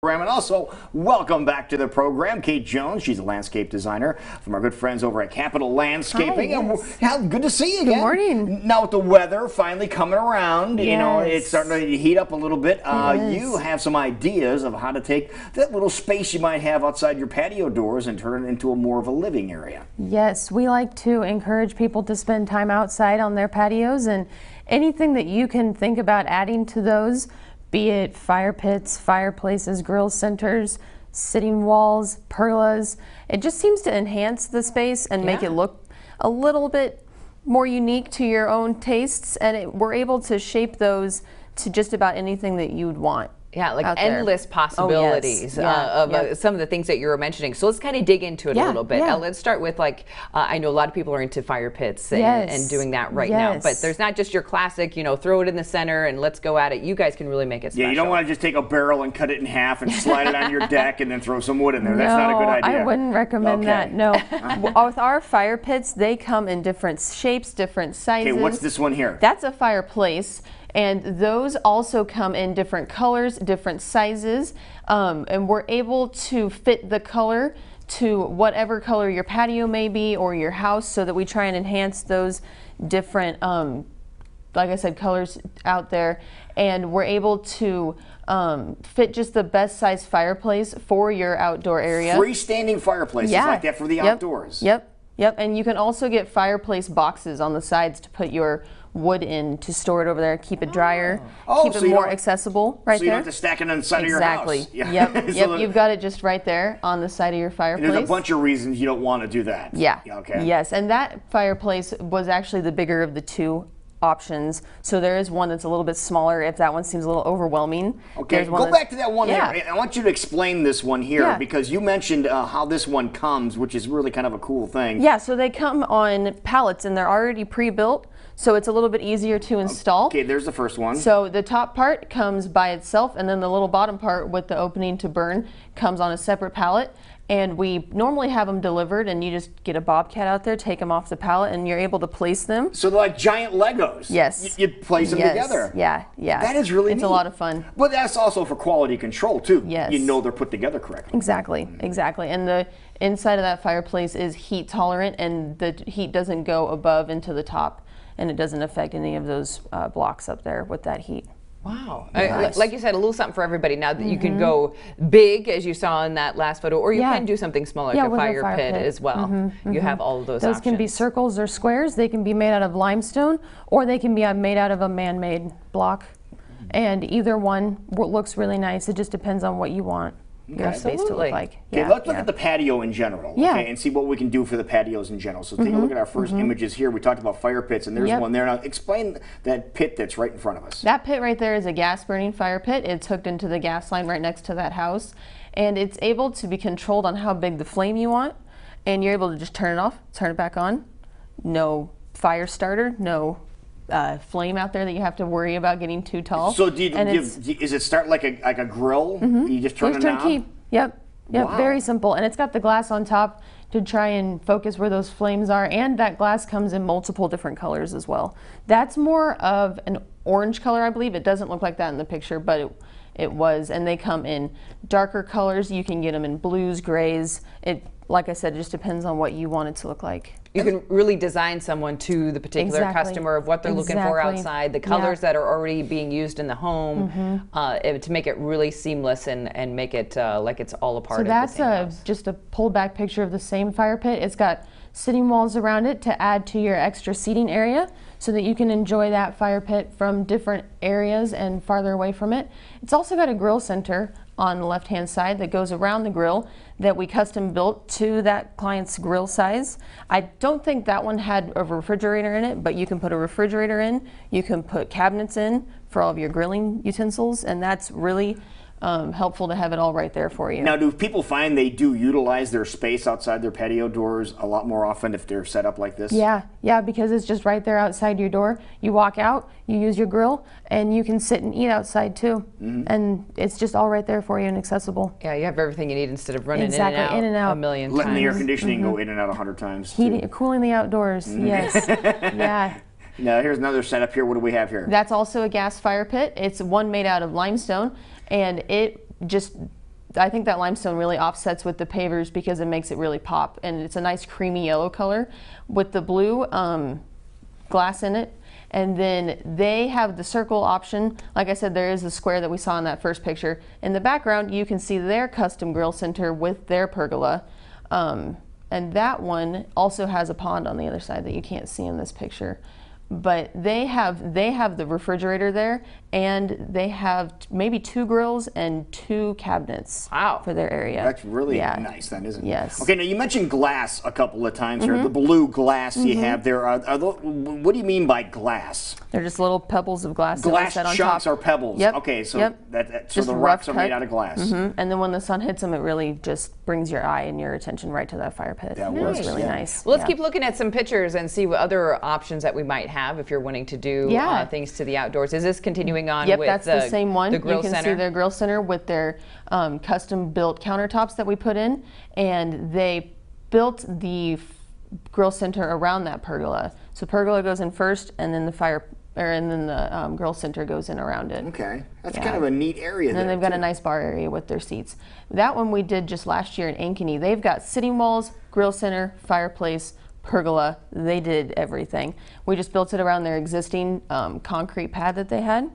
And also, welcome back to the program, Kate Jones. She's a landscape designer from our good friends over at Capital Landscaping. Hi, yes. And good to see you again. Good morning. Now with the weather finally coming around, you know, it's starting to heat up a little bit. You have some ideas of how to take that little space you might have outside your patio doors and turn it into more of a living area. Yes, we like to encourage people to spend time outside on their patios, and anything that you can think about adding to those, be it fire pits, fireplaces, grill centers, sitting walls, pergolas. It just seems to enhance the space and make it look a little bit more unique to your own tastes, and we're able to shape those to just about anything that you'd want. Yeah, like endless possibilities of some of the things that you were mentioning. So let's kind of dig into it a little bit. Let's start with, like, I know a lot of people are into fire pits and doing that right now. But there's not just your classic, you know, throw it in the center and let's go at it. You guys can really make it special. Yeah, you don't want to just take a barrel and cut it in half and slide it on your deck and then throw some wood in there. That's not a good idea. I wouldn't recommend that, no. With our fire pits, they come in different shapes, different sizes. Okay, what's this one here? That's a fireplace. And those also come in different colors, different sizes, and we're able to fit the color to whatever color your patio may be or your house, so that we try and enhance those different, like I said, colors out there. And we're able to fit just the best size fireplace for your outdoor area. Freestanding fireplaces like that for the outdoors. Yep. And you can also get fireplace boxes on the sides to put your wood in, to store it over there, keep it drier, keep it more accessible right there. So you don't have to stack it on the side of your house. Exactly. Yep. You've got it just right there on the side of your fireplace. And there's a bunch of reasons you don't want to do that. Yeah. Okay. Yes, and that fireplace was actually the bigger of the two options. So there is one that's a little bit smaller if that one seems a little overwhelming. Okay, go back to that one there. I want you to explain this one here because you mentioned how this one comes, which is really kind of a cool thing. Yeah, so they come on pallets and they're already pre-built, so it's a little bit easier to install. Okay, there's the first one. So the top part comes by itself, and then the little bottom part with the opening to burn comes on a separate pallet. And we normally have them delivered, and you just get a bobcat out there, take them off the pallet, and you're able to place them. So they're like giant Legos. Yes. You place them together. Yeah. That is really neat. It's a lot of fun. But that's also for quality control, too. Yes. You know they're put together correctly. Exactly. And the inside of that fireplace is heat tolerant, and the heat doesn't go above into the top, and it doesn't affect any of those blocks up there with that heat. Wow. Like you said, a little something for everybody. Now that you can go big, as you saw in that last photo, or you can do something smaller, like a fire pit as well. You have all of those options. Those can be circles or squares. They can be made out of limestone, or they can be made out of a man-made block. And either one looks really nice. It just depends on what you want your space to look like. Okay, let's look at the patio in general, and see what we can do for the patios in general. So take a look at our first images here. We talked about fire pits, and there's one there. Now explain that pit that's right in front of us. That pit right there is a gas burning fire pit. It's hooked into the gas line right next to that house, and it's able to be controlled on how big the flame you want, and you're able to just turn it off, turn it back on. No fire starter, no flame out there that you have to worry about getting too tall. So is it start like a grill? You just turn it on? Yep. Wow. Very simple. And it's got the glass on top to try and focus where those flames are, and that glass comes in multiple different colors as well. That's more of an orange color, I believe. It doesn't look like that in the picture, but it was, and they come in darker colors. You can get them in blues, grays. Like I said, it just depends on what you want it to look like. You can really design someone to the particular customer of what they're looking for outside, the colors that are already being used in the home, to make it really seamless and make it like it's all a part of the same house. So that's just a pulled back picture of the same fire pit. It's got sitting walls around it to add to your extra seating area so that you can enjoy that fire pit from different areas and farther away from it. It's also got a grill center on the left-hand side that goes around the grill that we custom built to that client's grill size. I don't think that one had a refrigerator in it, but you can put a refrigerator in, you can put cabinets in for all of your grilling utensils, and that's really helpful to have it all right there for you. Now, do people find they do utilize their space outside their patio doors a lot more often if they're set up like this? Yeah, because it's just right there outside your door. You walk out, you use your grill, and you can sit and eat outside too. And it's just all right there for you and accessible. Yeah, you have everything you need instead of running in and out a million times. Letting the air conditioning go in and out 100 times. Cooling the outdoors, yes. Yeah. Now, here's another setup here. What do we have here? That's also a gas fire pit. It's one made out of limestone, and it just I think that limestone really offsets with the pavers because it makes it really pop, and it's a nice creamy yellow color with the blue glass in it. And then they have the circle option. Like I said, there is the square that we saw in that first picture. In the background, you can see their custom grill center with their pergola. And that one also has a pond on the other side that you can't see in this picture. But they have the refrigerator there, and they have maybe 2 grills and 2 cabinets for their area. That's really nice then, isn't it? Yes. Okay, now you mentioned glass a couple of times here. The blue glass you have there. What do you mean by glass? They're just little pebbles of glass. Glass that on chunks top. are pebbles. Yep. Okay, so so the rocks are made out of glass. And then when the sun hits them, it really just brings your eye and your attention right to that fire pit. That works. It's really nice. Well, let's keep looking at some pictures and see what other options that we might have if you're wanting to do things to the outdoors. Is this continuing on with that's the same one. The grill you can center? see their grill center with their custom built countertops that we put in, and they built the grill center around that pergola. So pergola goes in first, and then the grill center goes in around it. Okay, that's kind of a neat area. And then they've got a nice bar area with their seats. That one we did just last year in Ankeny. They've got sitting walls, grill center, fireplace, pergola. They did everything. We just built it around their existing concrete pad that they had,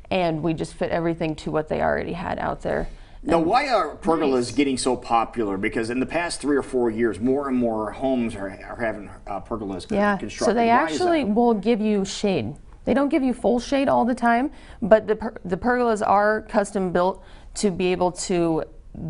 and we just fit everything to what they already had out there. Now, why are pergolas getting so popular? Because in the past 3 or 4 years, more and more homes are having pergolas constructed. So they actually will give you shade. They don't give you full shade all the time, but the pergolas are custom built to be able to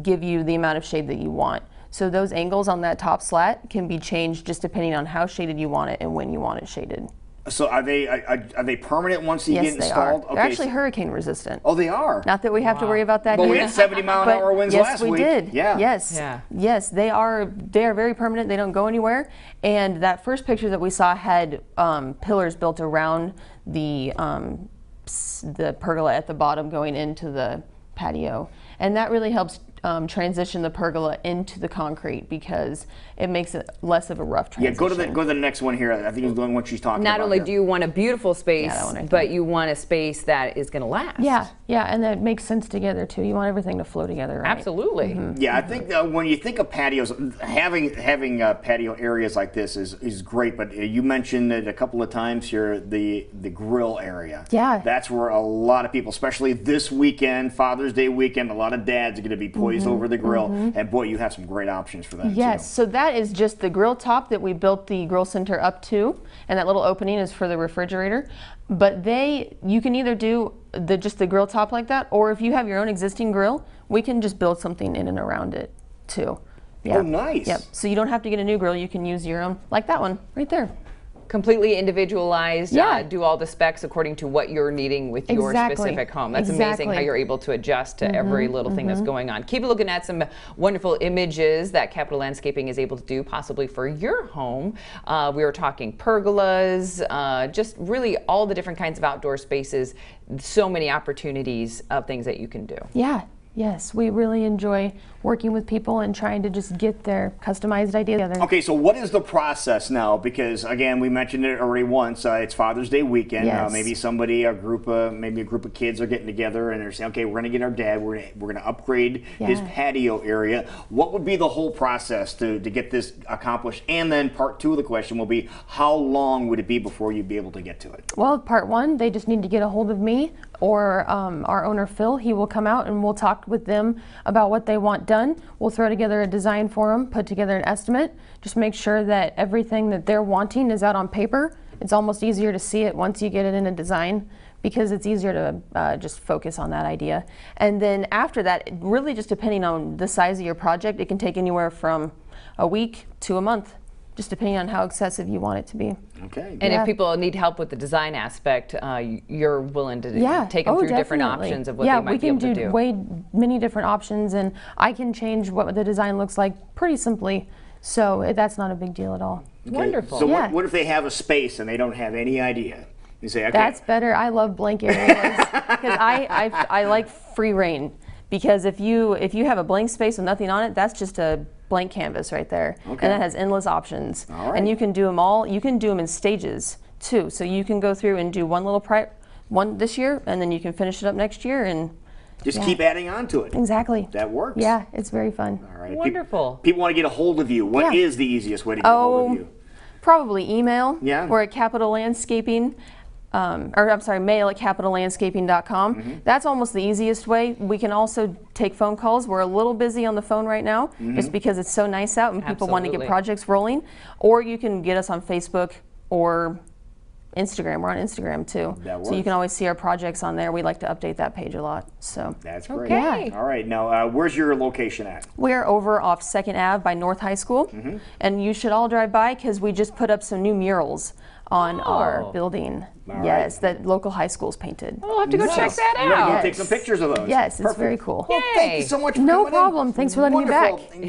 give you the amount of shade that you want. So those angles on that top slat can be changed just depending on how shaded you want it and when you want it shaded. So are they permanent once you get installed? Yes, they are. Okay, They're actually hurricane resistant. Oh, they are? Not that we have to worry about that Well, here. we had 70-mile-an-hour winds last week. Yes, we did. Yeah. Yes. Yeah. Yes, they are very permanent. They don't go anywhere. And that first picture that we saw had pillars built around the pergola at the bottom going into the patio. And that really helps transition the pergola into the concrete because it makes it less of a rough transition. Yeah, go to the next one here. I think it's the one she's talking about. Not only do you want a beautiful space, right but you want a space that is going to last. Yeah, and that makes sense together too. You want everything to flow together, right? Absolutely. Yeah, I think when you think of patios, having patio areas like this is great. But you mentioned it a couple of times here, the grill area. Yeah. That's where a lot of people, especially this weekend, Father's Day weekend, a lot of dads are going to be poised over the grill. And boy, you have some great options for that. Yes, too. so that is just the grill top that we built the grill center up to, and that little opening is for the refrigerator. But you can either do just the grill top like that, or if you have your own existing grill, we can just build something in and around it too. Yeah. Oh, nice. Yep. So you don't have to get a new grill. You can use your own, like that one right there. Completely individualized, do all the specs according to what you're needing with your specific home. That's amazing how you're able to adjust to every little thing that's going on. Keep looking at some wonderful images that Capital Landscaping is able to do possibly for your home. We were talking pergolas, just really all the different kinds of outdoor spaces, so many opportunities of things that you can do. Yeah. Yes, we really enjoy working with people and trying to just get their customized idea together. Okay, so what is the process now? Because again, we mentioned it already once. It's Father's Day weekend. Yes. Maybe maybe a group of kids are getting together and they're saying, "Okay, we're going to get our dad. We're going to upgrade his patio area." What would be the whole process to get this accomplished? And then part 2 of the question will be, how long would it be before you'd be able to get to it? Well, part 1, they just need to get a hold of me or our owner Phil. He will come out and we'll talk with them about what they want done. We'll throw together a design for them, put together an estimate, just make sure that everything that they're wanting is out on paper. It's almost easier to see it once you get it in a design because it's easier to just focus on that idea. And then after that, really just depending on the size of your project, it can take anywhere from a week to a month, just depending on how excessive you want it to be. Okay. And if people need help with the design aspect, you're willing to take them through different options of what they might be able to do. Yeah, we can do many different options, and I can change what the design looks like pretty simply, so that's not a big deal at all. Okay. Wonderful. So what if they have a space and they don't have any idea? You say, okay. That's better. I love blank areas because I like free reign. Because if you have a blank space with nothing on it, that's just a blank canvas right there. Okay. And that has endless options. All right. And you can do them all. You can do them in stages too. So you can go through and do one this year, and then you can finish it up next year, and Just keep adding on to it. Exactly. That works. Yeah, it's very fun. All right. Wonderful. People want to get a hold of you. What is the easiest way to get a hold of you? Probably email. Yeah. Or at Capital Landscaping. Or I'm sorry, mail at capitallandscaping.com. That's almost the easiest way. We can also take phone calls. We're a little busy on the phone right now just because it's so nice out and people want to get projects rolling. Or you can get us on Facebook or Instagram. We're on Instagram too. That works. So you can always see our projects on there. We like to update that page a lot. So that's great. Okay. All right. Now, where's your location at? We're over off 2nd Ave by North High School. And you should all drive by because we just put up some new murals on our building. Yes, that local high school's painted. We'll have to go check that out. We're going to go take some pictures of those. Yes, it's very cool. Well, thank you so much for No coming in. problem. Thanks for letting me back. Wonderful.